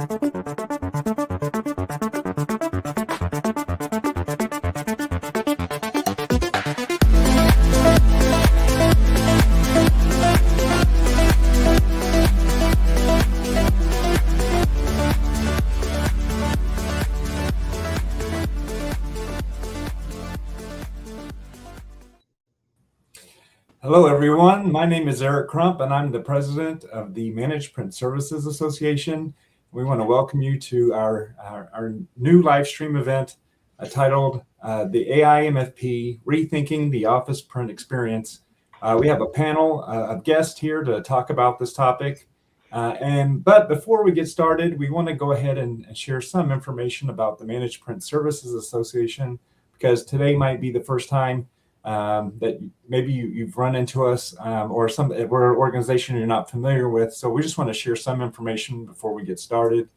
Hello, everyone. My name is Eric Crump, and I'm the president of the Managed Print Services Association. We want to welcome you to our new live stream event titled the AI MFP, Rethinking the Office Print Experience. We have a panel of guests here to talk about this topic. But before we get started, we want to go ahead and share some information about the Managed Print Services Association, because today might be the first time that maybe you've run into us or we're an organization you're not familiar with. So we just want to share some information before we get started.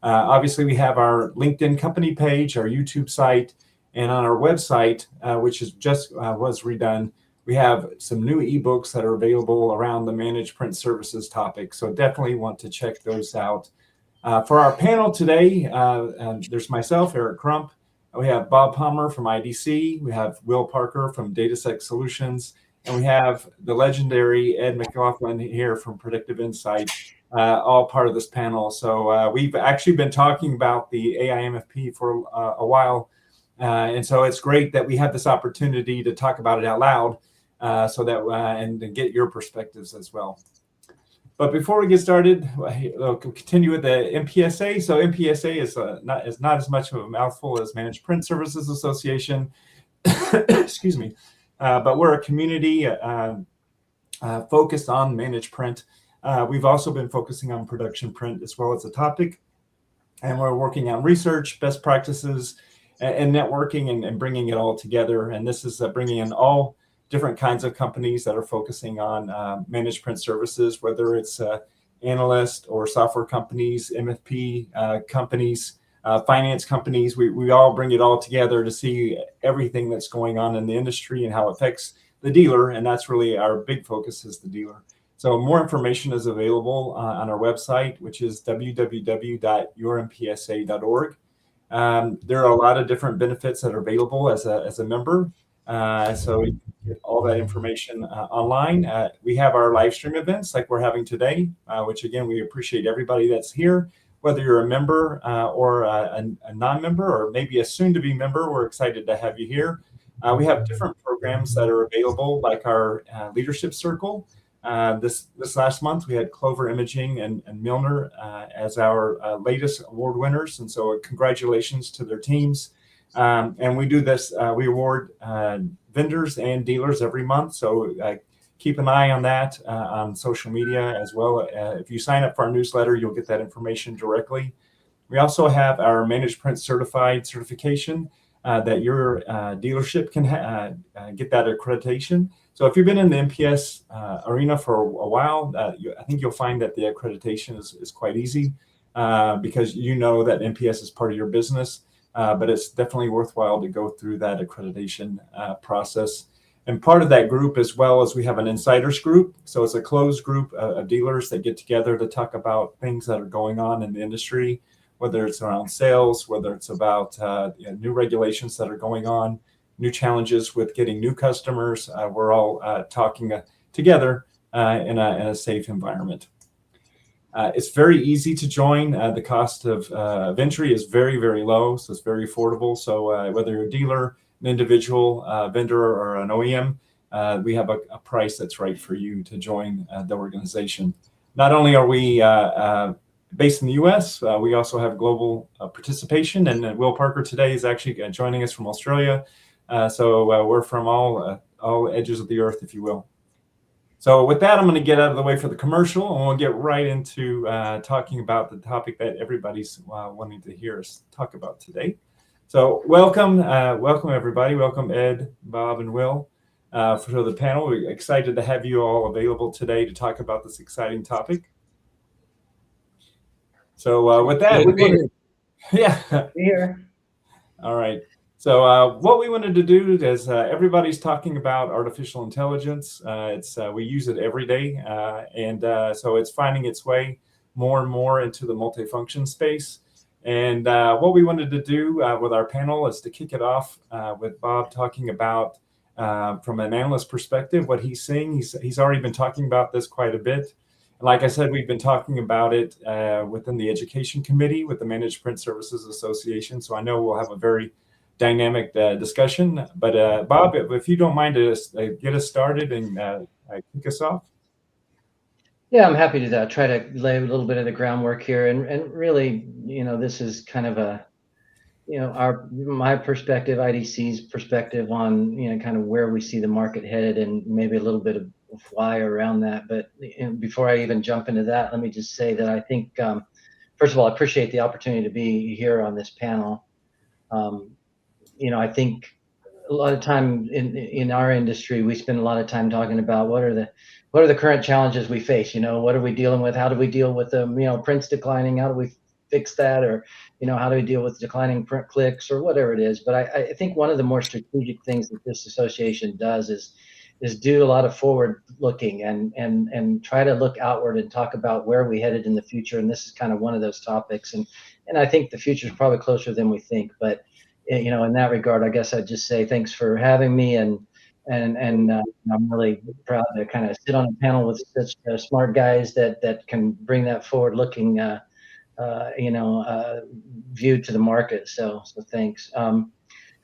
Obviously, we have our LinkedIn company page, our YouTube site, and on our website, which is just was redone, we have some new ebooks that are available around the managed print services topic. So definitely want to check those out. For our panel today, there's myself, Eric Crump. We have Bob Palmer from IDC, we have Will Parker from Datasec Solutions, and we have the legendary Ed McLaughlin here from Predictive InSight, all part of this panel. So we've actually been talking about the AI MFP for a while, and so it's great that we have this opportunity to talk about it out loud, so that and get your perspectives as well. But before we get started, we'll continue with the MPSA. So MPSA is not as much of a mouthful as Managed Print Services Association. Excuse me. But we're a community focused on managed print. We've also been focusing on production print as well as a topic. And we're working on research, best practices, and networking and bringing it all together. And this is bringing in all different kinds of companies that are focusing on managed print services, whether it's analyst or software companies, MFP companies, finance companies. We all bring it all together to see everything that's going on in the industry and how it affects the dealer. And that's really our big focus, is the dealer. So more information is available on our website, which is www.yourmpsa.org. There are a lot of different benefits that are available as a member. So you can get all that information online. We have our live stream events like we're having today, which again, we appreciate everybody that's here, whether you're a member or a non-member, or maybe a soon-to-be member. We're excited to have you here. We have different programs that are available, like our leadership circle. This last month, we had Clover Imaging and Milner as our latest award winners. And so congratulations to their teams. And we do this, we award vendors and dealers every month. So keep an eye on that on social media as well. If you sign up for our newsletter, you'll get that information directly. We also have our Managed Print Certified certification that your dealership can get that accreditation. So if you've been in the MPS arena for a while, I think you'll find that the accreditation is quite easy because you know that MPS is part of your business. But it's definitely worthwhile to go through that accreditation process. And part of that group, as well as we have an insiders group. So it's a closed group of dealers that get together to talk about things that are going on in the industry, whether it's around sales, whether it's about new regulations that are going on, new challenges with getting new customers. We're all talking together in a safe environment. It's very easy to join. The cost of entry is very, very low, so it's very affordable. So whether you're a dealer, an individual vendor, or an OEM, we have a price that's right for you to join the organization. Not only are we based in the U.S., we also have global participation. And Will Parker today is actually joining us from Australia. So we're from all edges of the earth, if you will. So with that, I'm going to get out of the way for the commercial, and we'll get right into talking about the topic that everybody's wanting to hear us talk about today. So welcome everybody. Welcome Ed, Bob, and Will for the panel. We're excited to have you all available today to talk about this exciting topic. So with that, yeah. Here. All right. So what we wanted to do is everybody's talking about artificial intelligence. We use it every day, and so it's finding its way more and more into the multifunction space. And what we wanted to do with our panel is to kick it off with Bob talking about, from an analyst perspective, what he's seeing. He's already been talking about this quite a bit. And like I said, we've been talking about it within the Education Committee with the Managed Print Services Association. So I know we'll have a very dynamic discussion. But Bob, if you don't mind to get us started and kick us off. Yeah, I'm happy to do that. Try to lay a little bit of the groundwork here, and really, this is kind of a, my perspective, IDC's perspective on, kind of where we see the market headed, and maybe a little bit of why around that. But before I even jump into that, let me just say that I think, first of all, I appreciate the opportunity to be here on this panel. I think a lot of time in our industry, we spend a lot of time talking about what are the current challenges we face. What are we dealing with? How do we deal with them? Prints declining. How do we fix that? Or how do we deal with declining print clicks or whatever it is? But I think one of the more strategic things that this association does is do a lot of forward looking and try to look outward and talk about where we headed in the future. And this is kind of one of those topics. And I think the future is probably closer than we think. But in that regard, I guess I'd just say thanks for having me, and I'm really proud to kind of sit on a panel with such smart guys that can bring that forward-looking, view to the market. So thanks.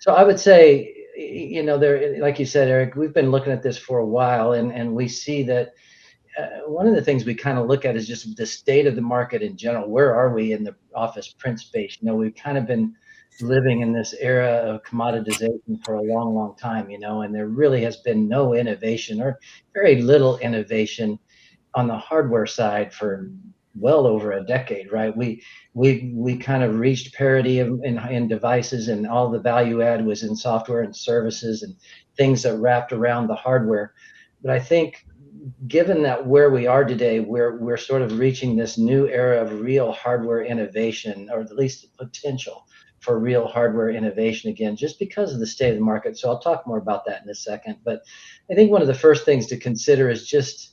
So I would say, there, like you said, Eric, we've been looking at this for a while, and we see that one of the things we kind of look at is just the state of the market in general. Where are we in the office print space? We've kind of been living in this era of commoditization for a long, long time, and there really has been no innovation or very little innovation on the hardware side for well over a decade, right? We kind of reached parity in devices, and all the value add was in software and services and things that wrapped around the hardware. But I think given that where we are today, we're sort of reaching this new era of real hardware innovation, or at least the potential for real hardware innovation again, just because of the state of the market. So I'll talk more about that in a second. But I think one of the first things to consider is just,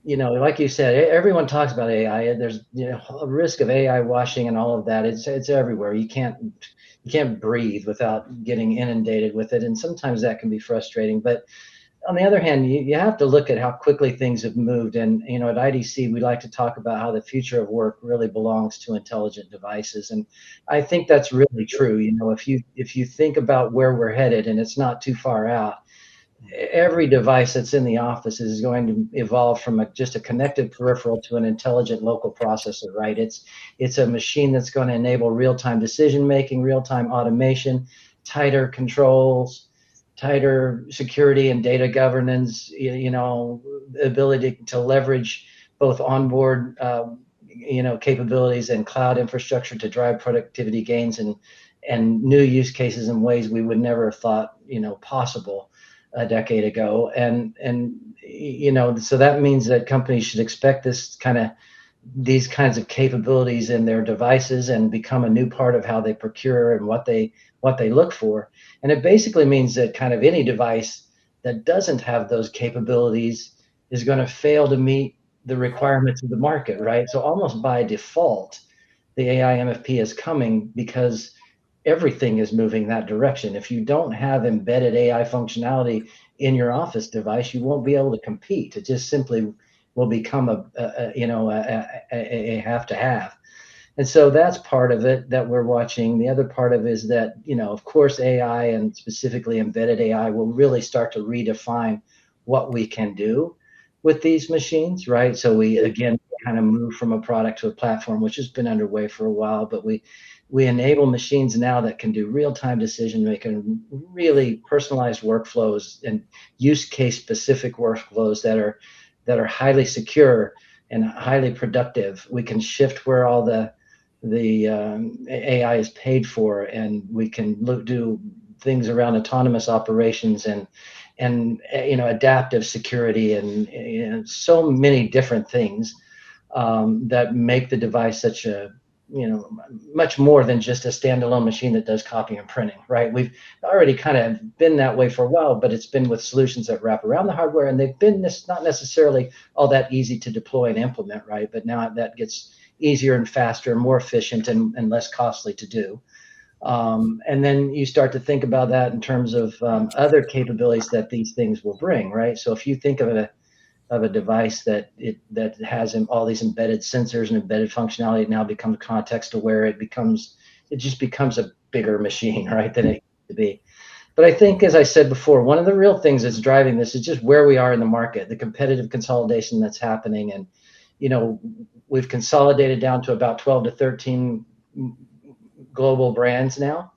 like you said, everyone talks about AI. There's a risk of AI washing and all of that. It's everywhere. You can't breathe without getting inundated with it, and sometimes that can be frustrating. But on the other hand, you have to look at how quickly things have moved. And, at IDC, we like to talk about how the future of work really belongs to intelligent devices. And I think that's really true. If you think about where we're headed, and it's not too far out, every device that's in the office is going to evolve from just a connected peripheral to an intelligent local processor, right? It's a machine that's going to enable real-time decision-making, real-time automation, tighter controls, tighter security and data governance, ability to leverage both onboard, capabilities and cloud infrastructure to drive productivity gains and new use cases in ways we would never have thought, possible a decade ago. And so that means that companies should expect these kinds of capabilities in their devices and become a new part of how they procure and what they look for. And it basically means that kind of any device that doesn't have those capabilities is going to fail to meet the requirements of the market, right? So almost by default, the AI MFP is coming because everything is moving that direction. If you don't have embedded AI functionality in your office device, you won't be able to compete. It just simply will become a have to have. And so that's part of it that we're watching. The other part of it is that, of course, AI and specifically embedded AI will really start to redefine what we can do with these machines, right? So we, again, kind of move from a product to a platform, which has been underway for a while, but we enable machines now that can do real-time decision making, really personalized workflows and use case specific workflows that are highly secure and highly productive. We can shift where all the AI is paid for, and we can do things around autonomous operations and adaptive security and so many different things that make the device such a much more than just a standalone machine that does copy and printing, right? We've already kind of been that way for a while, but it's been with solutions that wrap around the hardware, and they've been not necessarily all that easy to deploy and implement, right? But now that gets easier and faster and more efficient and less costly to do. And then you start to think about that in terms of other capabilities that these things will bring, right? So if you think of a device that has all these embedded sensors and embedded functionality, it now becomes context aware. It just becomes a bigger machine, right, than it used to be. But I think, as I said before, one of the real things that's driving this is just where we are in the market, the competitive consolidation that's happening. And, we've consolidated down to about 12 to 13 global brands now.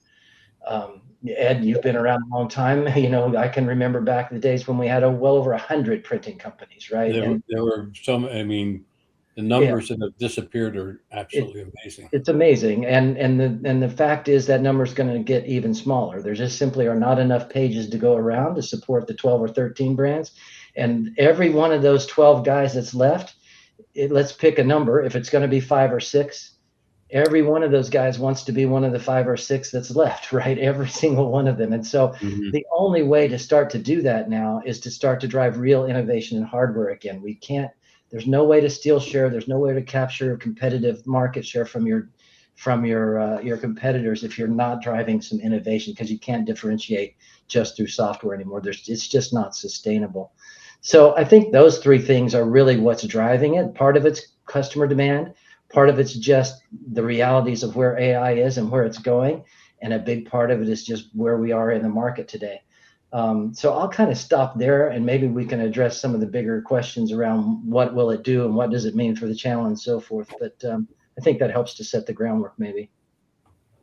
Ed, you've been around a long time. I can remember back in the days when we had well over 100 printing companies, right? There were some. I mean, the numbers that have disappeared are absolutely amazing. It's amazing, and the fact is that number is going to get even smaller. There just simply are not enough pages to go around to support the 12 or 13 brands, and every one of those 12 guys that's left, let's pick a number. If it's going to be 5 or 6. Every one of those guys wants to be one of the 5 or 6 that's left, right? Every single one of them. And so the only way to start to do that now is to start to drive real innovation in hardware again. There's no way to steal share. There's no way to capture competitive market share from your competitors if you're not driving some innovation, because you can't differentiate just through software anymore. It's just not sustainable. So I think those 3 things are really what's driving it. Part of it's customer demand. Part of it's just the realities of where AI is and where it's going. And a big part of it is just where we are in the market today. So I'll kind of stop there, and maybe we can address some of the bigger questions around what will it do and what does it mean for the channel and so forth. But I think that helps to set the groundwork maybe.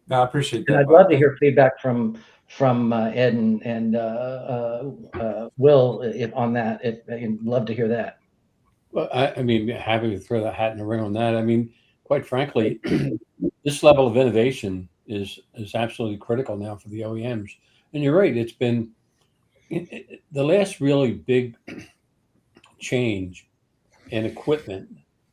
No, I appreciate that. And I'd love to hear feedback from Ed and Will on that. I'd love to hear that. Well, I mean, happy to throw that hat in the ring on that. I mean, quite frankly, this level of innovation is absolutely critical now for the OEMs. And you're right, it's been the last really big change in equipment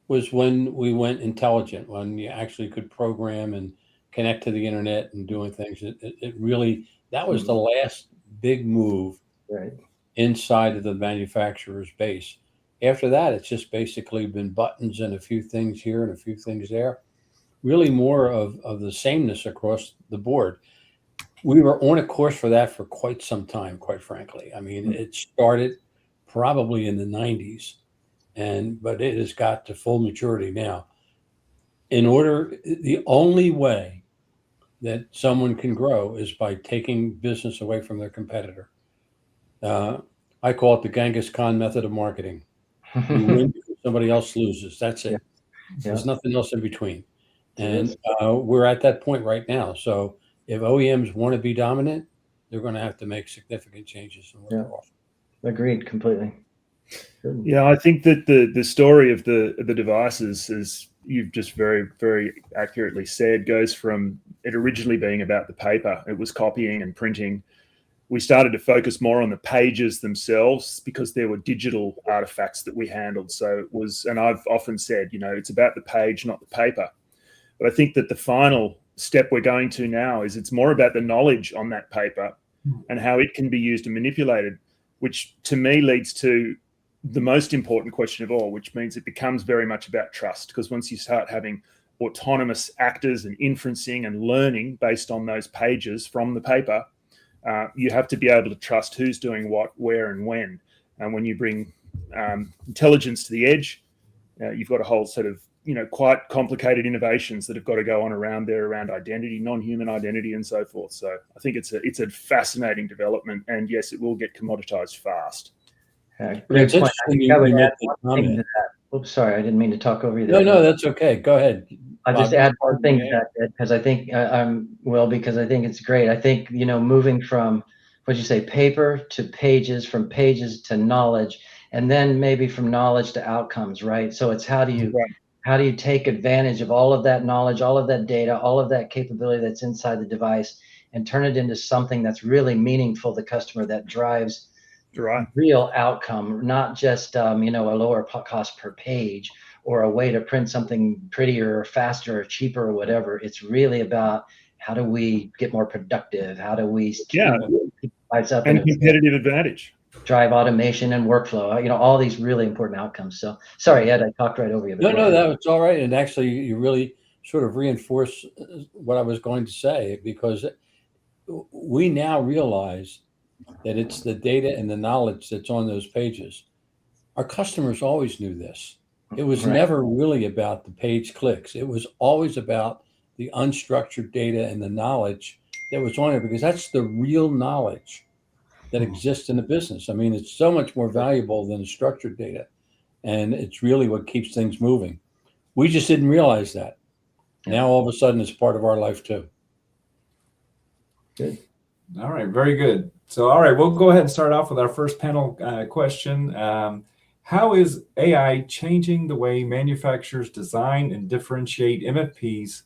was when we went intelligent, when you actually could program and connect to the internet and doing things. It really, that was the last big move inside of the manufacturer's base. After that, it's just basically been buttons and a few things here and a few things there. Really more of the sameness across the board. We were on a course for that for quite some time, quite frankly. I mean, it started probably in the 90s, but it has got to full maturity now. The only way that someone can grow is by taking business away from their competitor. I call it the Genghis Khan method of marketing. You win because somebody else loses. That's it. There's nothing else in between. And we're at that point right now. So if OEMs want to be dominant, they're going to have to make significant changes in what they're offering. Agreed completely. Yeah, I think that the story of the devices, as you've just very, very accurately said, goes from it originally being about the paper. It was copying and printing. We started to focus more on the pages themselves because there were digital artifacts that we handled. So it was, and I've often said, it's about the page, not the paper. But I think that the final step we're going to now is it's more about the knowledge on that paper and how it can be used and manipulated, which to me leads to the most important question of all, which means it becomes very much about trust. Because once you start having autonomous actors and inferencing and learning based on those pages from the paper, you have to be able to trust who's doing what, where, and when. And when you bring intelligence to the edge, you've got a whole set of quite complicated innovations that have got to go on around identity, non-human identity, and so forth. So I think it's a fascinating development, and yes, it will get commoditized fast. Great point. Oops, sorry, I didn't mean to talk over you there. No, that's okay. Go ahead. I'll just add one thing to that, because I think because I think it's great. I think moving from paper to pages, from pages to knowledge, and then maybe from knowledge to outcomes, right? So it's how do you take advantage of all of that knowledge, all of that data, all of that capability that's inside the device, and turn it into something that's really meaningful to the customer, that drives real outcome, not just a lower cost per page or a way to print something prettier or faster or cheaper or whatever. It's really about how do we get more productive? How do we keep lights up and competitive advantage? Drive automation and workflow, all these really important outcomes. So sorry, Ed, I talked right over you. No, that was all right. And actually, you really sort of reinforce what I was going to say, because we now realize that it's the data and the knowledge that's on those pages. Our customers always knew this. It was never really about the page clicks. It was always about the unstructured data and the knowledge that was on it, because that's the real knowledge that exists in the business. I mean, it's so much more valuable than the structured data, and it's really what keeps things moving. We just didn't realize that. Now, all of a sudden, it's part of our life too. Good. All right, very good. So, all right, we'll go ahead and start off with our first panel question. How is AI changing the way manufacturers design and differentiate MFPs,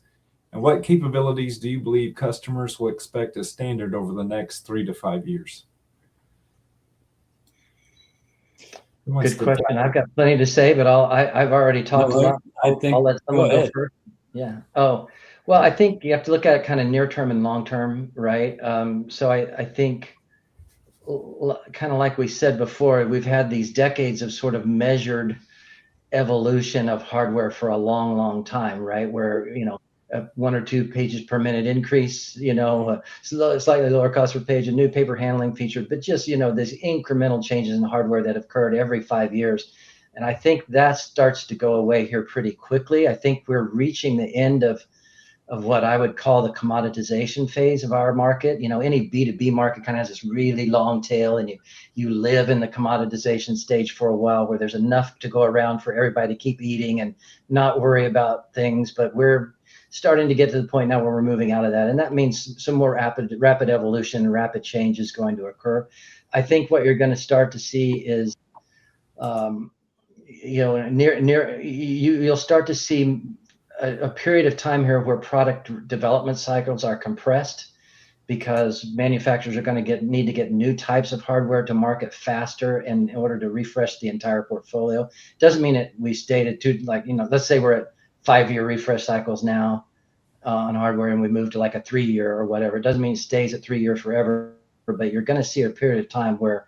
and what capabilities do you believe customers will expect as standard over the next 3 to 5 years? Good question. I've got plenty to say, but I've already talked a lot. I'll let someone go first. Yeah. Oh, well, I think you have to look at it kind of near term and long term, right? So I think, kind of like we said before, we've had these decades of sort of measured evolution of hardware for a long, long time, right? Where, 1 or 2 pages per minute increase, slightly lower cost per page, a new paper handling feature, but just, these incremental changes in hardware that have occurred every 5 years. And I think that starts to go away here pretty quickly. I think we're reaching the end of what I would call the commoditization phase of our market. Any B2B market kind of has this really long tail, and you live in the commoditization stage for a while where there's enough to go around for everybody to keep eating and not worry about things. But we're starting to get to the point now where we're moving out of that. And that means some more rapid evolution, rapid change is going to occur. I think what you're going to start to see is, you'll start to see a period of time here where product development cycles are compressed, because manufacturers are going to need to get new types of hardware to market faster in order to refresh the entire portfolio. Doesn't mean that we stayed at let's say we're at 5-year refresh cycles now on hardware, and we move to like a 3-year or whatever. It doesn't mean it stays at 3 years forever, but you're going to see a period of time where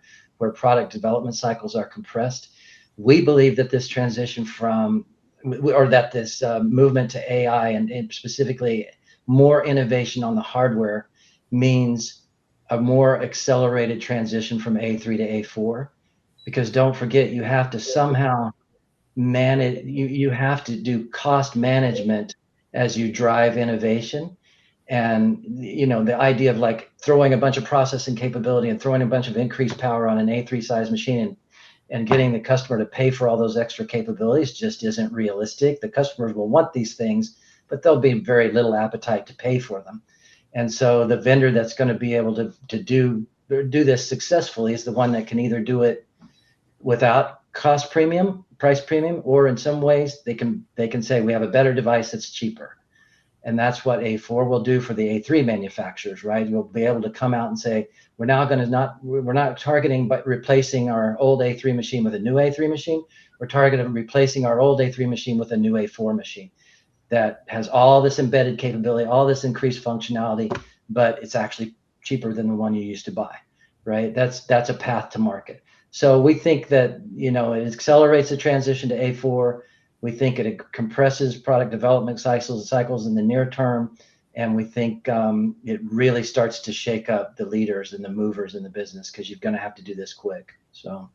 product development cycles are compressed. We believe that this transition this movement to AI and specifically more innovation on the hardware means a more accelerated transition from A3 to A4, because don't forget, you have to somehow manage, you have to do cost management as you drive innovation. And the idea of like throwing a bunch of processing capability and throwing a bunch of increased power on an A3 size machine and getting the customer to pay for all those extra capabilities just isn't realistic. The customers will want these things, but there'll be very little appetite to pay for them. And so the vendor that's going to be able to do this successfully is the one that can either do it without price premium, or in some ways they can say we have a better device that's cheaper. And that's what A4 will do for the A3 manufacturers, right? You'll be able to come out and say, we're not targeting but replacing our old A3 machine with a new A3 machine. We're targeting replacing our old A3 machine with a new A4 machine that has all this embedded capability, all this increased functionality, but it's actually cheaper than the one you used to buy, right? That's a path to market. So we think that, it accelerates the transition to A4. We think it compresses product development cycles in the near term. And we think it really starts to shake up the leaders and the movers in the business, because you're going to have to do this quick. So.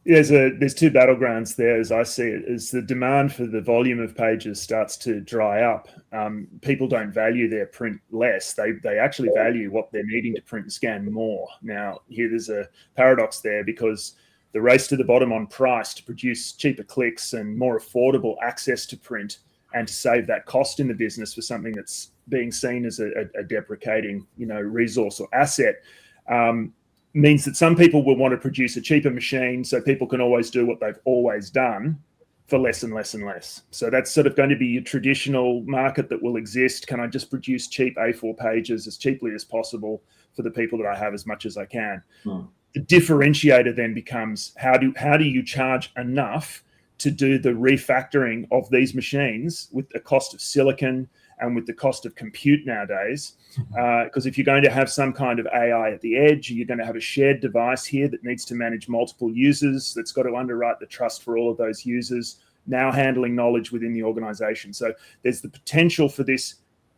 There's 2 battlegrounds there, as I see it. As the demand for the volume of pages starts to dry up, people don't value their print less. They actually value what they're needing to print and scan more. Now, here there's a paradox there, because the race to the bottom on price to produce cheaper clicks and more affordable access to print and to save that cost in the business for something that's being seen as a deprecating, resource or asset, means that some people will want to produce a cheaper machine so people can always do what they've always done for less and less and less. So that's sort of going to be a traditional market that will exist. Can I just produce cheap A4 pages as cheaply as possible for the people that I have as much as I can? the differentiator then becomes how do you charge enough to do the refactoring of these machines with the cost of silicon and with the cost of compute nowadays. Because if you're going to have some kind of AI at the edge, you're going to have a shared device here that needs to manage multiple users, that's got to underwrite the trust for all of those users, now handling knowledge within the organization. So there's the potential for this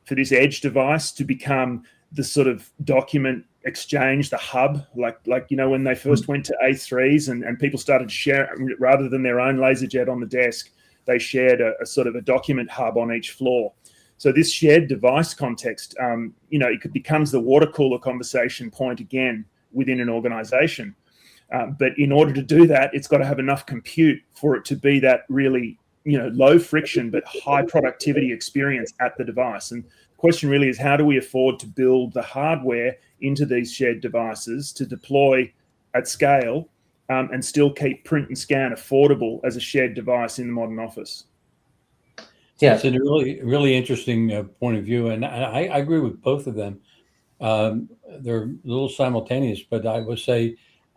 edge device to become the sort of document exchange, the hub, like when they first went to A3s and people started to share, rather than their own LaserJet on the desk, they shared a sort of a document hub on each floor. So this shared device context, it becomes the water cooler conversation point again within an organization. But in order to do that, it's got to have enough compute for it to be that really, low friction but high productivity experience at the device. And the question really is, how do we afford to build the hardware into these shared devices to deploy at scale and still keep print and scan affordable as a shared device in the modern office? Yeah, it's a really, really interesting point of view, and I agree with both of them. They're a little simultaneous, but I would say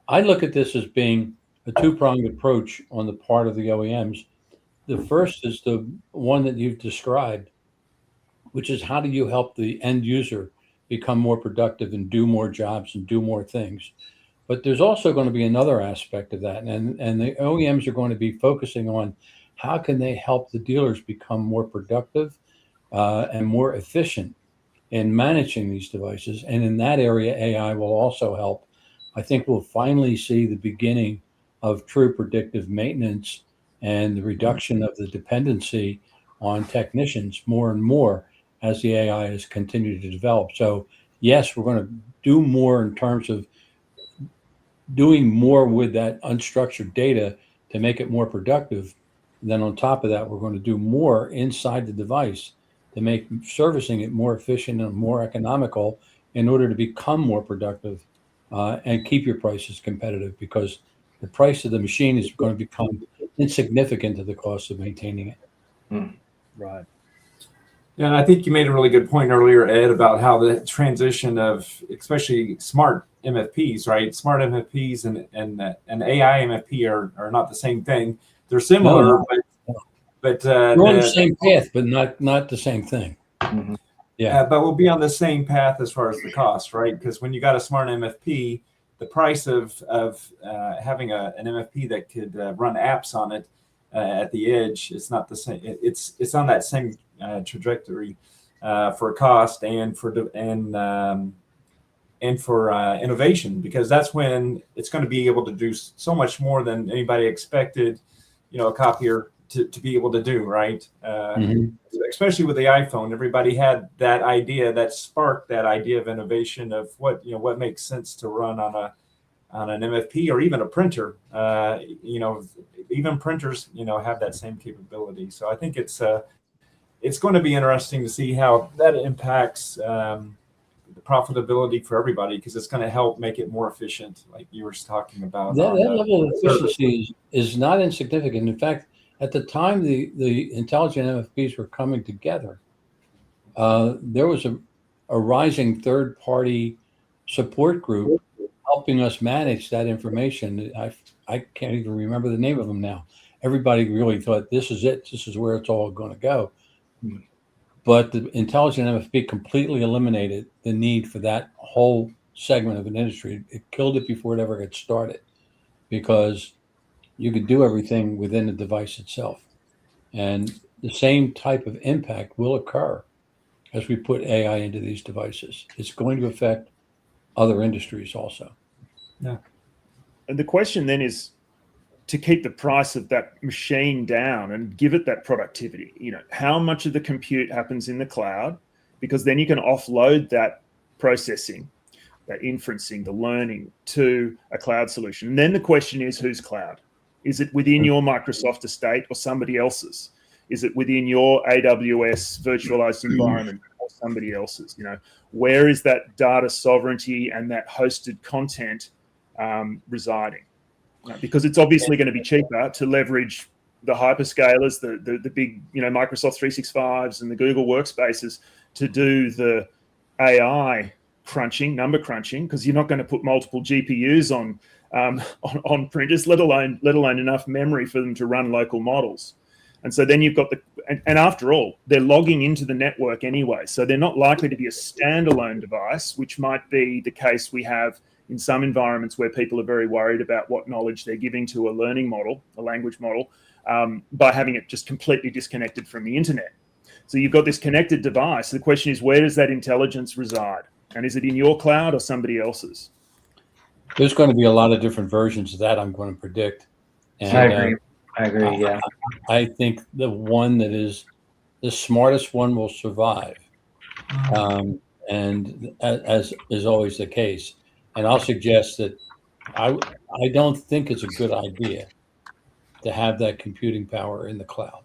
I look at this as being a two-pronged approach on the part of the OEMs. The first is the one that you've described, which is how do you help the end user become more productive and do more jobs and do more things. But there's also going to be another aspect of that, and the OEMs are going to be focusing on how can they help the dealers become more productive and more efficient in managing these devices. And in that area, AI will also help. I think we'll finally see the beginning of true predictive maintenance and the reduction of the dependency on technicians more and more as the AI has continued to develop. So yes, we're going to do more in terms of doing more with that unstructured data to make it more productive. And then on top of that, we're going to do more inside the device to make servicing it more efficient and more economical in order to become more productive and keep your prices competitive, because the price of the machine is going to become insignificant to the cost of maintaining it. Right. Yeah, and I think you made a really good point earlier, Ed, about how the transition of especially smart MFPs, right? Smart MFPs and AI MFP are not the same thing. They're similar, but we're on the same path, but not the same thing. Mm-hmm. Yeah, but we'll be on the same path as far as the cost, right? Because when you got a smart MFP, the price of having an MFP that could run apps on it at the edge, it's not the same. It's on that same trajectory for cost and for innovation, because that's when it's going to be able to do so much more than anybody expected, a copier to be able to do, right? Especially with the iPhone, everybody had that idea that sparked that idea of innovation of what makes sense to run on an MFP or even a printer. Even printers, have that same capability. So I think it's going to be interesting to see how that impacts the profitability for everybody, because it's going to help make it more efficient, like you were talking about. That level of efficiency is not insignificant. In fact, at the time the intelligent MFPs were coming together, there was a rising third-party support group helping us manage that information. I can't even remember the name of them now. Everybody really thought this is it. This is where it's all going to go. But the intelligent MFP completely eliminated the need for that whole segment of an industry. It killed it before it ever got started, because you could do everything within the device itself. And the same type of impact will occur as we put AI into these devices. It's going to affect other industries also. Yeah. And the question then is to keep the price of that machine down and give it that productivity. How much of the compute happens in the cloud? Because then you can offload that processing, that inferencing, the learning to a cloud solution. And then the question is, whose cloud? Is it within your Microsoft estate or somebody else's? Is it within your AWS virtualized environment or somebody else's? Where is that data sovereignty and that hosted content residing? Because it's obviously going to be cheaper to leverage the hyperscalers, the big, Microsoft 365s and the Google workspaces to do the AI crunching, number crunching, because you're not going to put multiple GPUs on printers, let alone enough memory for them to run local models. And so then you've got and after all, they're logging into the network anyway. So they're not likely to be a standalone device, which might be the case we have in some environments where people are very worried about what knowledge they're giving to a learning model, a language model, by having it just completely disconnected from the internet. So you've got this connected device. The question is, where does that intelligence reside? And is it in your cloud or somebody else's? There's going to be a lot of different versions of that, I'm going to predict. And, I agree. Yeah. I think the one that is the smartest one will survive. And as is always the case. And I'll suggest that I don't think it's a good idea to have that computing power in the cloud.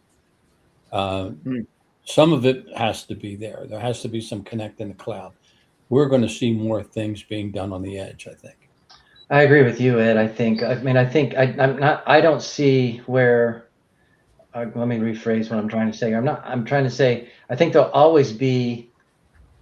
Some of it has to be there. There has to be some connect in the cloud. We're going to see more things being done on the edge, I think. I agree with you, Ed. I don't see where, let me rephrase what I'm trying to say. I'm trying to say, I think there'll always be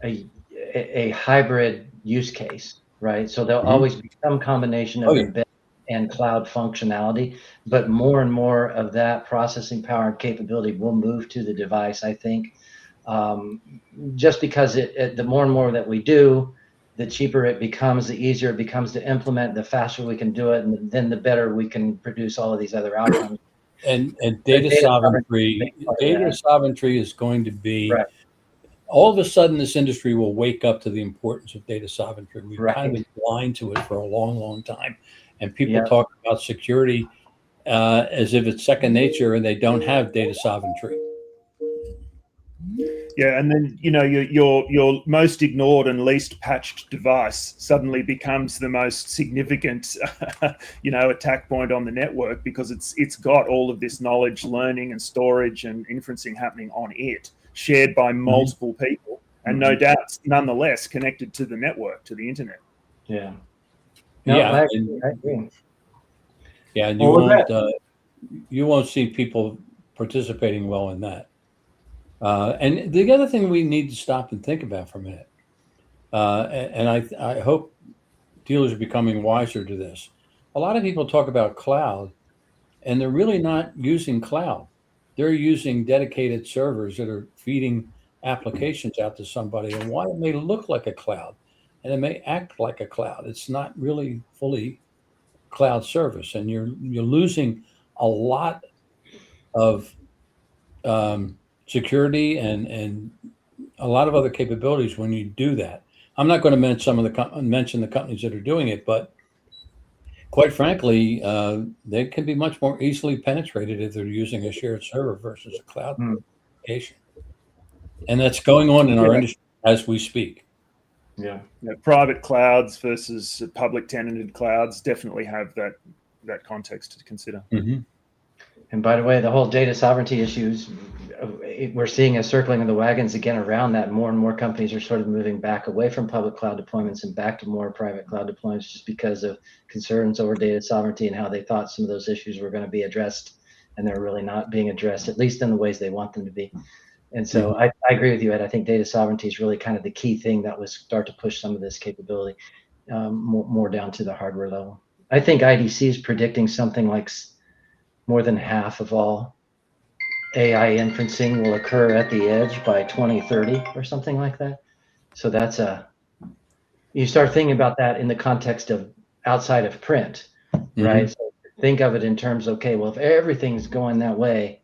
a hybrid use case, right? So there'll always be some combination of embedded and cloud functionality, but more and more of that processing power and capability will move to the device, I think. Just because the more and more that we do, the cheaper it becomes, the easier it becomes to implement, the faster we can do it, and then the better we can produce all of these other outcomes. And data sovereignty is going to be, right. All of a sudden this industry will wake up to the importance of data sovereignty. We've Right. kind of been blind to it for a long, long time. And people talk about security as if it's second nature, and they don't have data sovereignty. Yeah, and then your most ignored and least patched device suddenly becomes the most significant attack point on the network, because it's got all of this knowledge, learning and storage and inferencing happening on it, shared by multiple people, and no doubt nonetheless connected to the network, to the internet. Yeah. No, I agree. Yeah, and you won't see people participating well in that. And the other thing we need to stop and think about for a minute, and I hope dealers are becoming wiser to this. A lot of people talk about cloud, and they're really not using cloud. They're using dedicated servers that are feeding applications out to somebody. And while it may look like a cloud, and it may act like a cloud, it's not really fully cloud service, and you're losing a lot of security and a lot of other capabilities when you do that. I'm not going to mention the companies that are doing it, but quite frankly, they can be much more easily penetrated if they're using a shared server versus a cloud application. And that's going on in our industry as we speak. Yeah, private clouds versus public tenanted clouds definitely have that context to consider. Mm-hmm. And by the way, the whole data sovereignty issues, we're seeing a circling of the wagons again around that. More and more companies are sort of moving back away from public cloud deployments and back to more private cloud deployments, just because of concerns over data sovereignty and how they thought some of those issues were going to be addressed, and they're really not being addressed, at least in the ways they want them to be. And so I agree with you, Ed. I think data sovereignty is really kind of the key thing that was start to push some of this capability more down to the hardware level. I think IDC is predicting something like more than half of all AI inferencing will occur at the edge by 2030 or something like that. So that's you start thinking about that in the context of outside of print, right? So think of it in terms of, okay, well, if everything's going that way,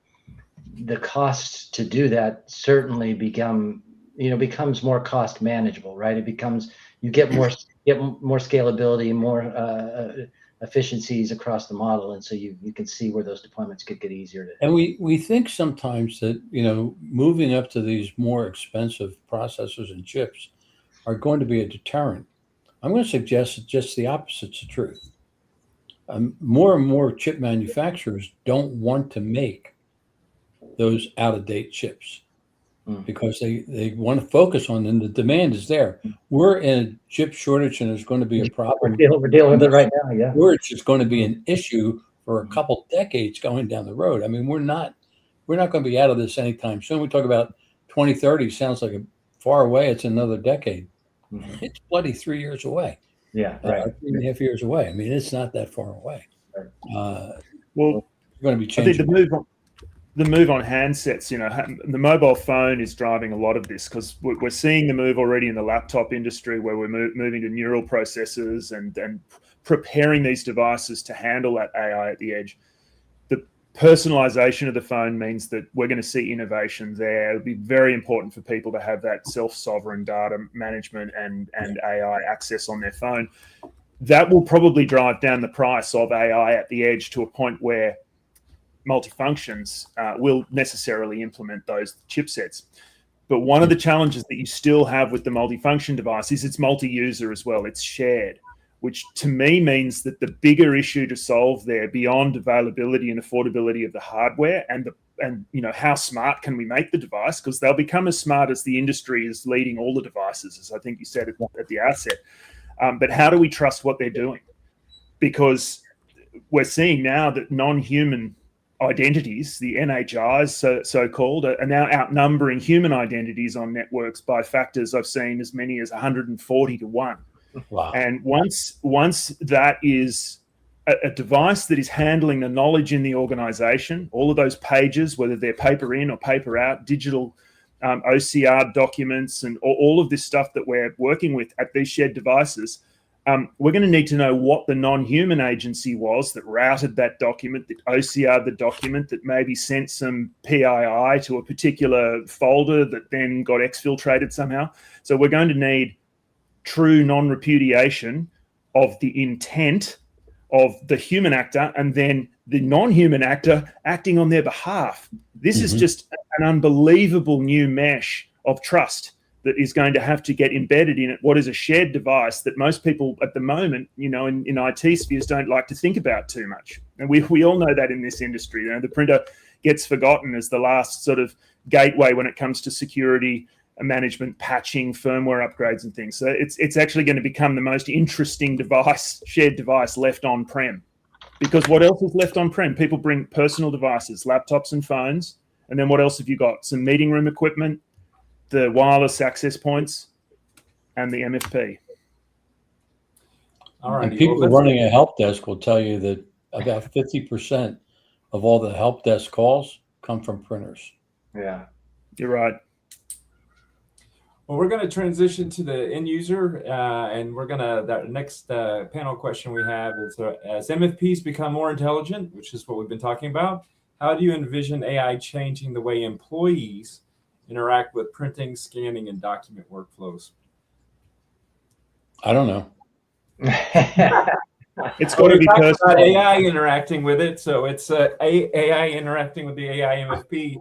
the cost to do that certainly becomes more cost manageable, right? It becomes, you get more scalability, more efficiencies across the model, and so you can see where those deployments could get easier to. And we think sometimes that moving up to these more expensive processors and chips are going to be a deterrent. I'm going to suggest that just the opposite's the truth. More and more chip manufacturers don't want to make those out-of-date chips because they want to focus on them. The demand is there. We're in a chip shortage, and there's going to be a problem. We're dealing with it right now, yeah. It's going to be an issue for a couple decades going down the road. I mean, we're not going to be out of this anytime soon. We talk about 2030, sounds like far away. It's another decade. It's bloody 3 years away. Yeah, right. 3.5 years away. I mean, it's not that far away. Well, It's going to be I think changing. the move on handsets, the mobile phone is driving a lot of this, because we're seeing the move already in the laptop industry, where we're moving to neural processors and preparing these devices to handle that AI at the edge. The personalization of the phone means that we're going to see innovation there. It'll be very important for people to have that self-sovereign data management and AI access on their phone. That will probably drive down the price of AI at the edge to a point where multifunctions will necessarily implement those chipsets. But one of the challenges that you still have with the multifunction device is it's multi-user as well. It's shared, which to me means that the bigger issue to solve there, beyond availability and affordability of the hardware and how smart can we make the device, because they'll become as smart as the industry is leading all the devices, as I think you said at the outset. But how do we trust what they're doing? Because we're seeing now that non-human identities, the NHIs so-called, are now outnumbering human identities on networks by factors I've seen as many as 140 to 1. Wow. And once that is a device that is handling the knowledge in the organization, all of those pages, whether they're paper in or paper out, digital OCR documents, and all of this stuff that we're working with at these shared devices, we're going to need to know what the non-human agency was that routed that document, that OCR'd the document, that maybe sent some PII to a particular folder that then got exfiltrated somehow. So we're going to need true non-repudiation of the intent of the human actor and then the non-human actor acting on their behalf. This is just an unbelievable new mesh of trust that is going to have to get embedded in it, what is a shared device that most people at the moment, in IT spheres, don't like to think about too much. And we all know that in this industry. The printer gets forgotten as the last sort of gateway when it comes to security, management, patching, firmware upgrades and things. So it's actually going to become the most interesting device, shared device left on-prem. Because what else is left on-prem? People bring personal devices, laptops and phones. And then what else have you got? Some meeting room equipment, the wireless access points, and the MFP. All right. And people running a help desk will tell you that about 50% of all the help desk calls come from printers. Yeah. You're right. Well, we're going to transition to the end user, and that next panel question we have is, as MFPs become more intelligent, which is what we've been talking about, how do you envision AI changing the way employees interact with printing, scanning, and document workflows? I don't know. It's got to be personal. About AI interacting with it, so it's AI interacting with the AI MFP.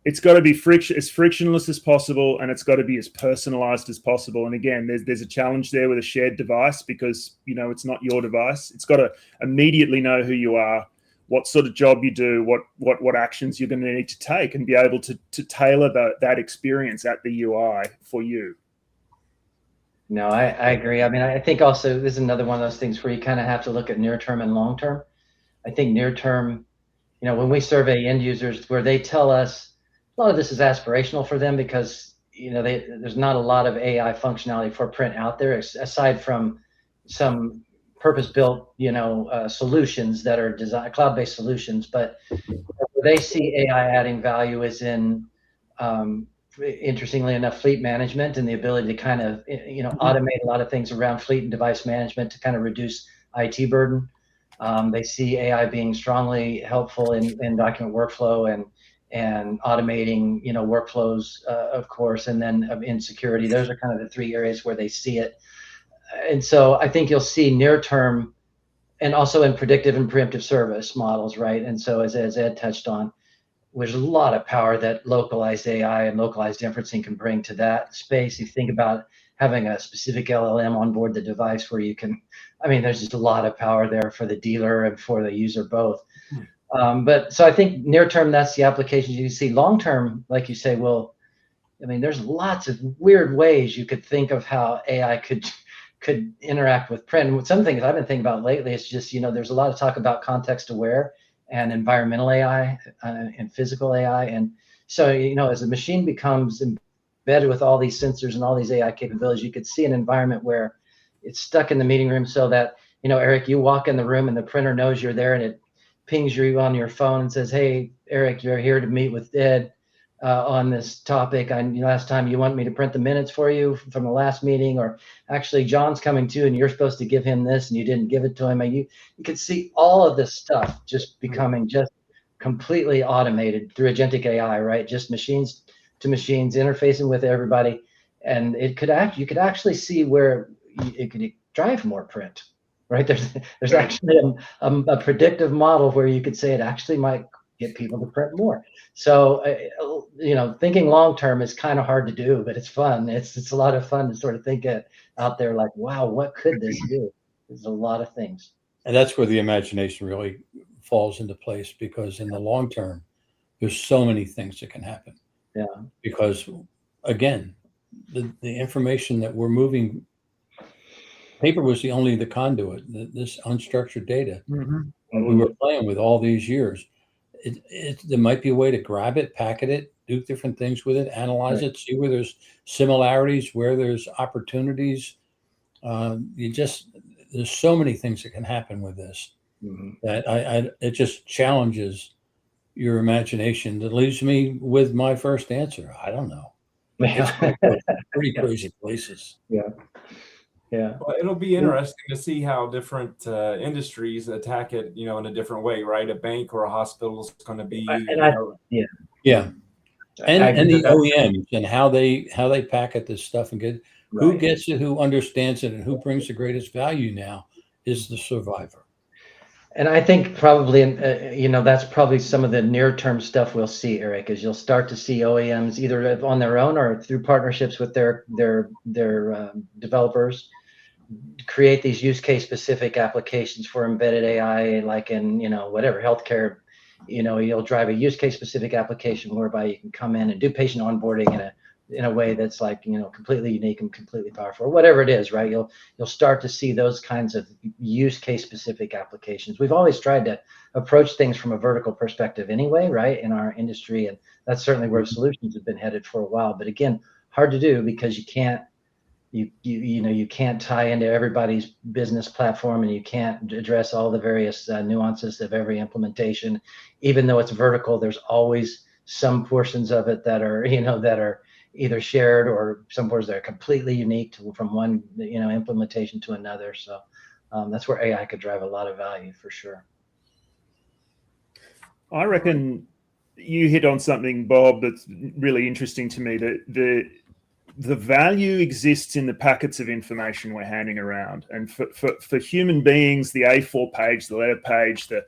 It's got to be as frictionless as possible, and it's got to be as personalized as possible. And again, there's a challenge there with a shared device, because it's not your device. It's got to immediately know who you are, what sort of job you do, what actions you're going to need to take, and be able to tailor that experience at the UI for you. No, I agree. I mean, I think also this is another one of those things where you kind of have to look at near term and long term. I think near term, when we survey end users, where they tell us a lot of this is aspirational for them, because there's not a lot of AI functionality for print out there, aside from some purpose-built solutions that are designed, cloud-based solutions. But where they see AI adding value is in interestingly enough, fleet management and the ability to kind of automate a lot of things around fleet and device management to kind of reduce IT burden. They see AI being strongly helpful in document workflow and automating workflows, of course, and then in security. Those are kind of the three areas where they see it. And so I think you'll see near term, and also in predictive and preemptive service models, right? And so as Ed touched on, there's a lot of power that localized AI and localized inferencing can bring to that space. You think about having a specific LLM on board the device where you can, there's just a lot of power there for the dealer and for the user both. But so I think near term, that's the applications you see. Long term, like you say, there's lots of weird ways you could think of how AI could interact with print. And some things I've been thinking about lately is just, there's a lot of talk about context aware and environmental AI and physical AI. And so, as the machine becomes embedded with all these sensors and all these AI capabilities, you could see an environment where it's stuck in the meeting room so that, Eric, you walk in the room and the printer knows you're there and it pings you on your phone and says, hey, Eric, you're here to meet with Ed on this topic. Last time you want me to print the minutes for you from the last meeting, or actually John's coming too and you're supposed to give him this and you didn't give it to him. And you could see all of this stuff just becoming just completely automated through agentic AI, right? Just machines to machines interfacing with everybody. And you could actually see where it could drive more print, right? There's actually a predictive model where you could say it actually might get people to print more. So, thinking long term is kind of hard to do, but it's fun. It's a lot of fun to sort of think it out there like, wow, what could this do? There's a lot of things. And that's where the imagination really falls into place, because in the long term, there's so many things that can happen. Yeah. Because again, the information that we're moving, paper was the conduit, this unstructured data we were playing with all these years. There might be a way to grab it, packet it, do different things with it, analyze it, see where there's similarities, where there's opportunities. There's so many things that can happen with this that it just challenges your imagination. That leaves me with my first answer. I don't know. It's pretty crazy places. Yeah. Well, it'll be interesting to see how different industries attack it, in a different way, right? A bank or a hospital is going to be, And the OEMs and how they packet this stuff and get who gets it, who understands it, and who brings the greatest value now is the survivor. And I think probably, that's probably some of the near-term stuff we'll see, Eric, is you'll start to see OEMs either on their own or through partnerships with their developers create these use case specific applications for embedded AI, like in, whatever, healthcare. You'll drive a use case specific application whereby you can come in and do patient onboarding in a way that's like, completely unique and completely powerful, or whatever it is, right? You'll start to see those kinds of use case specific applications. We've always tried to approach things from a vertical perspective anyway, right, in our industry, and that's certainly where solutions have been headed for a while. But again, hard to do because you can't tie into everybody's business platform, and you can't address all the various nuances of every implementation. Even though it's vertical, there's always some portions of it that are either shared or some portions that are completely unique from one implementation to another. So that's where AI could drive a lot of value for sure. I reckon you hit on something, Bob, that's really interesting to me. That the value exists in the packets of information we're handing around, and for human beings, the A4 page, the letter page, the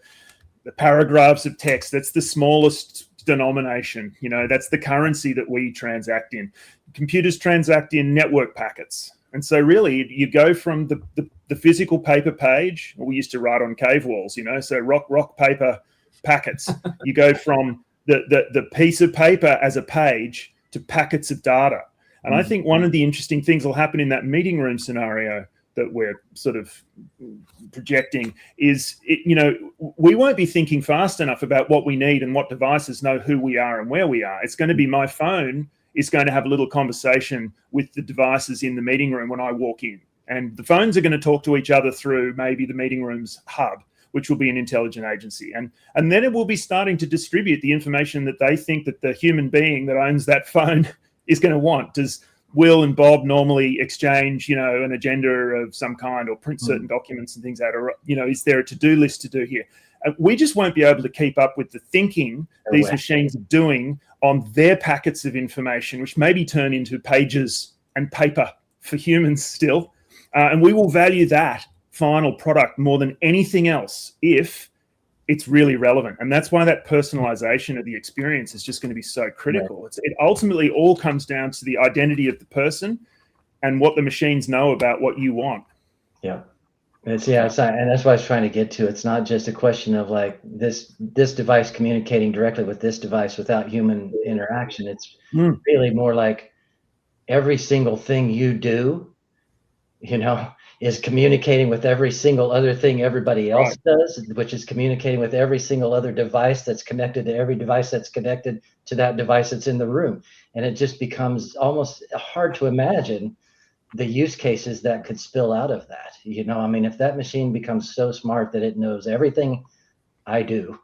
paragraphs of text, that's the smallest denomination. That's the currency that we transact in. Computers transact in network packets. And so really you go from the physical paper page, we used to write on cave walls, so rock paper packets. You go from the piece of paper as a page to packets of data. And I think one of the interesting things will happen in that meeting room scenario that we're sort of projecting is, we won't be thinking fast enough about what we need and what devices know who we are and where we are. It's going to be my phone is going to have a little conversation with the devices in the meeting room when I walk in. And the phones are going to talk to each other through maybe the meeting room's hub, which will be an intelligent agency. And then it will be starting to distribute the information that they think that the human being that owns that phone is going to want. Does Will and Bob normally exchange, an agenda of some kind, or print certain documents and things out? Or, is there a to-do list to do here? We just won't be able to keep up with the thinking these machines are doing on their packets of information, which maybe turn into pages and paper for humans still. And we will value that final product more than anything else if it's really relevant. And that's why that personalization of the experience is just going to be so critical. Right. It ultimately all comes down to the identity of the person and what the machines know about what you want. Yeah. And that's what I was trying to get to. It's not just a question of like this device communicating directly with this device without human interaction. It's really more like every single thing you do, is communicating with every single other thing everybody else does, which is communicating with every single other device that's connected to every device that's connected to that device that's in the room. And it just becomes almost hard to imagine the use cases that could spill out of that. I mean, if that machine becomes so smart that it knows everything I do,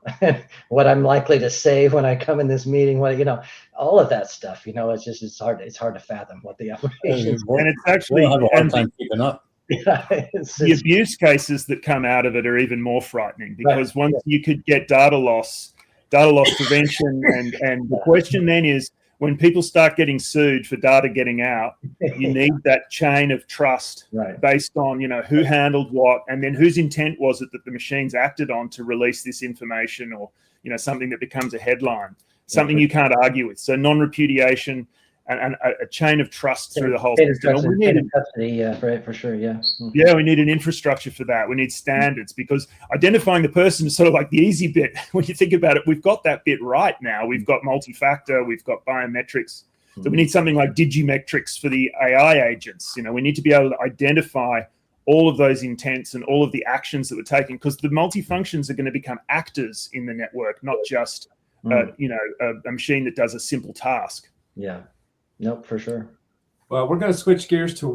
what I'm likely to say when I come in this meeting, all of that stuff, it's hard to fathom what the applications. And it's actually, we'll have a hard time keeping up. The abuse cases that come out of it are even more frightening, because once you could get data loss prevention, and the question then is, when people start getting sued for data getting out, you need that chain of trust based on, who handled what, and then whose intent was it that the machines acted on to release this information, or, something that becomes a headline, something you can't argue with. So non-repudiation and a chain of trust through the whole system. We need custody, for sure. Yeah. Yeah, we need an infrastructure for that. We need standards, because identifying the person is sort of like the easy bit. When you think about it, we've got that bit right now. We've got multi-factor, we've got biometrics. So we need something like digimetrics for the AI agents. We need to be able to identify all of those intents and all of the actions that we're taking, because the multi-functions are going to become actors in the network, not just a machine that does a simple task. Yeah. Nope, for sure. Well, we're going to switch gears to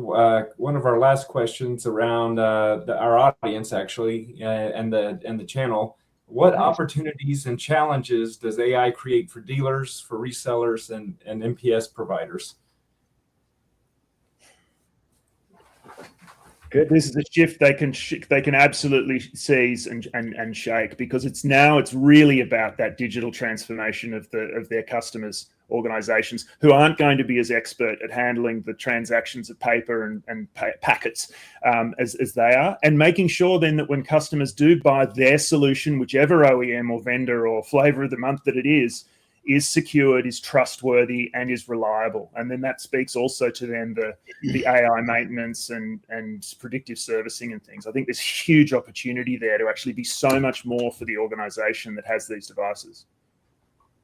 one of our last questions around our audience, actually, and the channel. What opportunities and challenges does AI create for dealers, for resellers, and MPS providers? Good. This is a shift they can absolutely seize and shake, because it's really about that digital transformation of their customers' organizations, who aren't going to be as expert at handling the transactions of paper and packets as they are, and making sure then that when customers do buy their solution, whichever OEM or vendor or flavor of the month that it is secured, is trustworthy, and is reliable. And then that speaks also to them the AI maintenance and predictive servicing and things. I think there's huge opportunity there to actually be so much more for the organization that has these devices.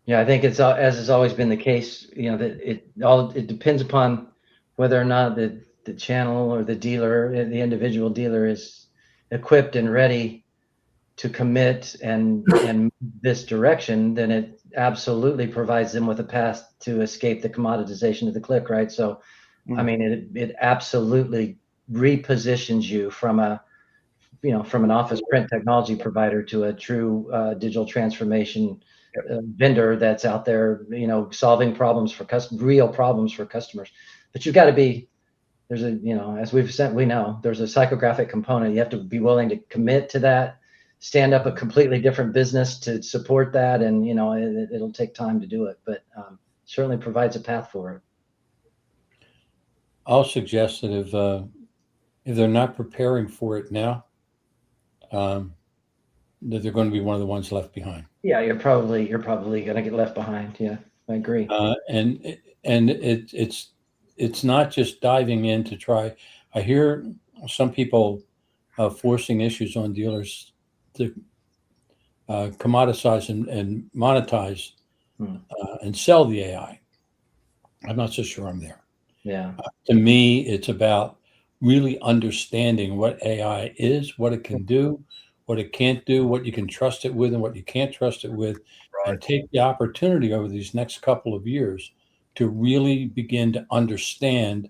Yeah, I think it's, as has always been the case, that it depends upon whether or not the channel or the dealer, the individual dealer, is equipped and ready to commit and this direction. Then it absolutely provides them with a path to escape the commoditization of the click, right? So, I mean, it absolutely repositions you from an office print technology provider to a true digital transformation vendor that's out there, solving problems for real problems for customers. But you've got to be, as we've said, we know there's a psychographic component. You have to be willing to commit to that, stand up a completely different business to support that, and it'll take time to do it, but certainly provides a path for it. I'll suggest that if they're not preparing for it now, that they're going to be one of the ones left behind. Yeah, you're probably going to get left behind. Yeah, I agree. And it's not just diving in to try. I hear some people forcing issues on dealers to commoditize and monetize and sell the AI. I'm not so sure I'm there. Yeah. To me, it's about really understanding what AI is, what it can do, what it can't do, what you can trust it with and what you can't trust it with, and take the opportunity over these next couple of years to really begin to understand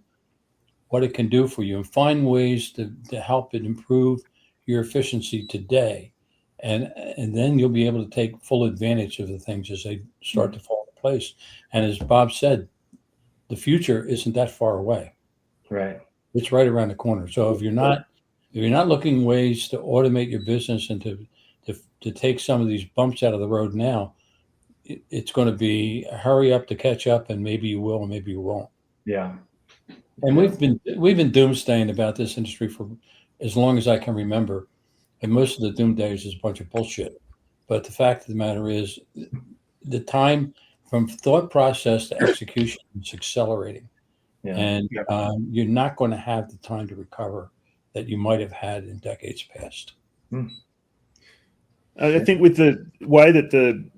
what it can do for you and find ways to help it improve your efficiency today. And then you'll be able to take full advantage of the things as they start to fall into place. And as Bob said, the future isn't that far away. Right. It's right around the corner. So if you're not looking ways to automate your business and to take some of these bumps out of the road now, it's going to be a hurry up to catch up, and maybe you will, and maybe you won't. Yeah. And we've been doomsdaying about this industry for as long as I can remember, and most of the doomsdays is a bunch of bullshit. But the fact of the matter is, the time from thought process to execution is accelerating, and you're not going to have the time to recover that you might have had in decades past. I think with the way that the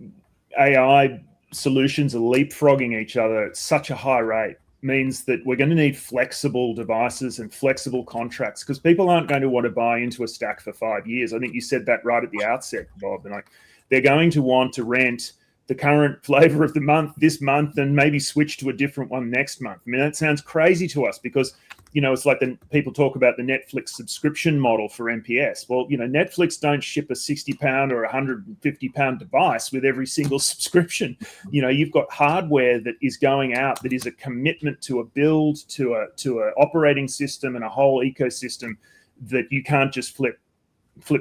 AI solutions are leapfrogging each other at such a high rate, means that we're going to need flexible devices and flexible contracts, because people aren't going to want to buy into a stack for 5 years. I think you said that right at the outset, Bob. And like, they're going to want to rent the current flavor of the month this month and maybe switch to a different one next month. I mean, that sounds crazy to us because, you know, it's like people talk about the Netflix subscription model for MPS. Well, you know, Netflix don't ship a 60-pound or 150-pound device with every single subscription. You know, you've got hardware that is going out that is a commitment to a build, to a operating system and a whole ecosystem that you can't just flip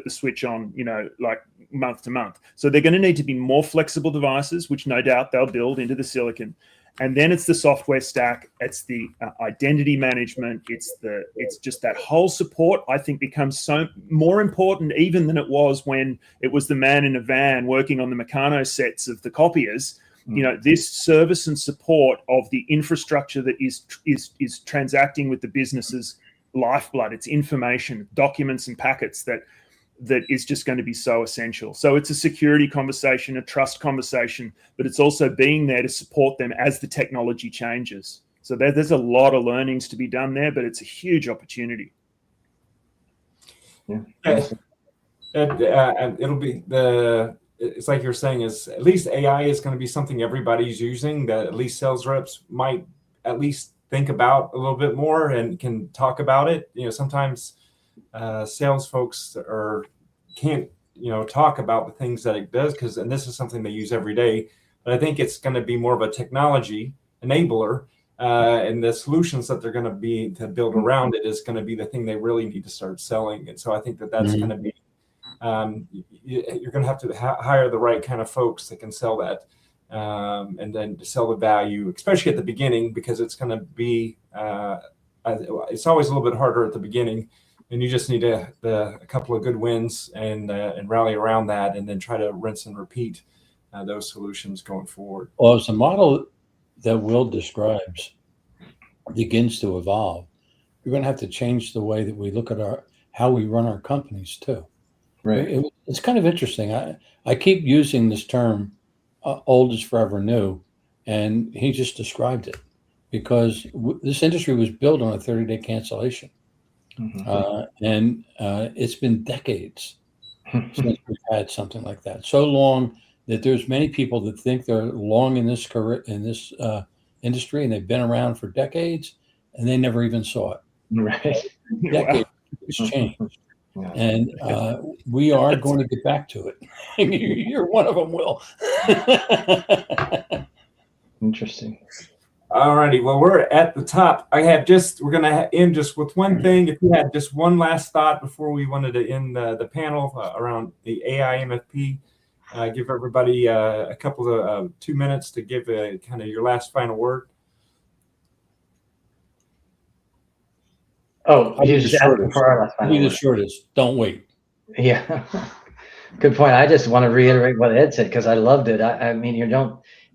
the switch on, you know, like month to month. So they're going to need to be more flexible devices, which no doubt they'll build into the silicon. And then it's the software stack, it's the identity management, it's just that whole support, I think, becomes so more important even than it was when it was the man in a van working on the Meccano sets of the copiers. You know, this service and support of the infrastructure that is transacting with the business's lifeblood, it's information, documents and packets that is just going to be so essential. So it's a security conversation, a trust conversation, but it's also being there to support them as the technology changes. So there's a lot of learnings to be done there, but it's a huge opportunity. Yeah. It'll be it's like you're saying, is at least AI is going to be something everybody's using, that at least sales reps might at least think about a little bit more and can talk about it. You know, sometimes sales folks can't, you know, talk about the things that it does, and this is something they use every day. But I think it's going to be more of a technology enabler, and the solutions that they're going to build around it is going to be the thing they really need to start selling. And so I think that's going to be, you're going to have to hire the right kind of folks that can sell that, and then to sell the value, especially at the beginning, because it's going to be, it's always a little bit harder at the beginning. And you just need a couple of good wins and rally around that, and then try to rinse and repeat those solutions going forward. Well, as the model that Will describes begins to evolve, you're going to have to change the way that we look at how we run our companies too. Right. It's kind of interesting. I keep using this term, old is forever new, and he just described it, because this industry was built on a 30-day cancellation. And it's been decades since we've had something like that. So long that there's many people that think they're long in this industry, and they've been around for decades, and they never even saw it. Right. Decades it's changed. Yeah. And we are going to get back to it. You're one of them, Will. Interesting. All righty. Well, we're at the top. We're going to end just with one thing. If you had just one last thought before we wanted to end the panel around the AI MFP, give everybody a couple of 2 minutes to give kind of your last final word. Oh, you just asked for our last final word. Be the shortest. Don't wait. Yeah. Good point. I just want to reiterate what Ed said, because I loved it. I mean,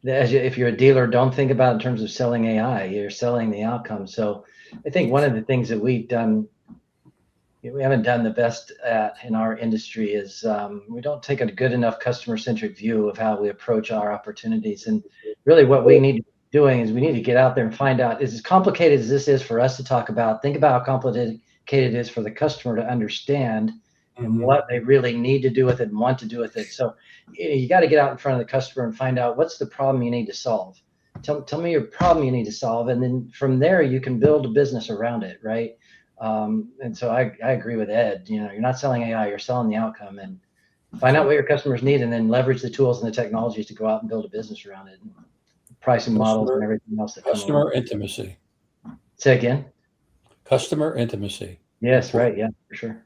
if you're a dealer, don't think about it in terms of selling AI. You're selling the outcome. So I think one of the things that we haven't done the best at in our industry is we don't take a good enough customer-centric view of how we approach our opportunities. And really what we need to be doing is we need to get out there and find out, is as complicated as this is for us to talk about, think about how complicated it is for the customer to understand and what they really need to do with it and want to do with it. So you got to get out in front of the customer and find out what's the problem you need to solve. Tell me your problem you need to solve, and then from there you can build a business around it, right? And so I agree with Ed. You know, you're not selling AI, you're selling the outcome, and find out what your customers need, and then leverage the tools and the technologies to go out and build a business around it. Pricing models and everything else that customer intimacy. Say again. Customer intimacy. Yes, right. Yeah, for sure.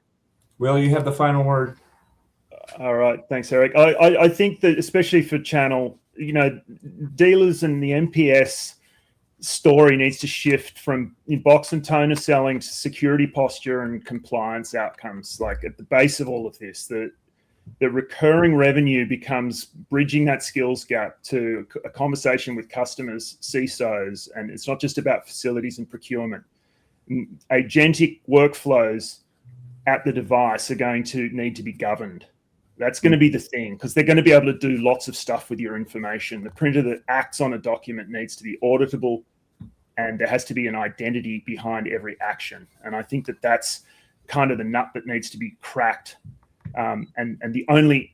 Will, you have the final word. All right. Thanks, Eric. I think that especially for channel, you know, dealers and the MPS story needs to shift from box and toner selling to security posture and compliance outcomes. Like at the base of all of this, the recurring revenue becomes bridging that skills gap to a conversation with customers, CISOs, and it's not just about facilities and procurement. Agentic workflows at the device are going to need to be governed. That's going to be the thing, because they're going to be able to do lots of stuff with your information. The printer that acts on a document needs to be auditable and there has to be an identity behind every action. And I think that that's kind of the nut that needs to be cracked. And the only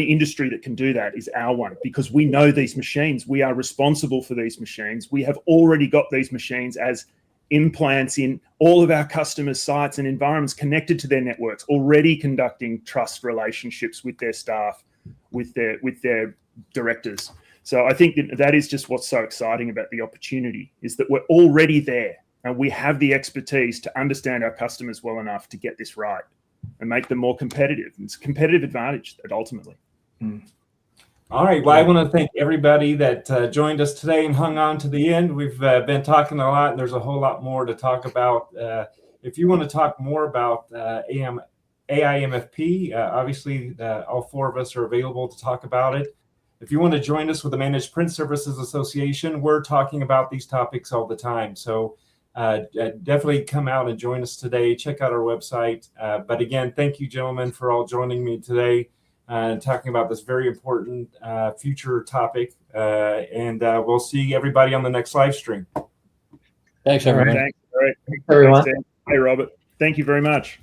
industry that can do that is our one, because we know these machines. We are responsible for these machines. We have already got these machines as implants in all of our customers' sites and environments, connected to their networks, already conducting trust relationships with their staff, with their directors. So I think that is just what's so exciting about the opportunity, is that we're already there and we have the expertise to understand our customers well enough to get this right and make them more competitive. It's a competitive advantage that ultimately. All right. Well, I want to thank everybody that joined us today and hung on to the end. We've been talking a lot, and there's a whole lot more to talk about. If you want to talk more about AI MFP, obviously all four of us are available to talk about it. If you want to join us with the Managed Print Services Association, we're talking about these topics all the time. So definitely come out and join us today. Check out our website. But again, thank you, gentlemen, for all joining me today and talking about this very important future topic. And we'll see everybody on the next live stream. Thanks, everyone. Thanks. All right. Everyone. Thanks, hey, Robert. Thank you very much.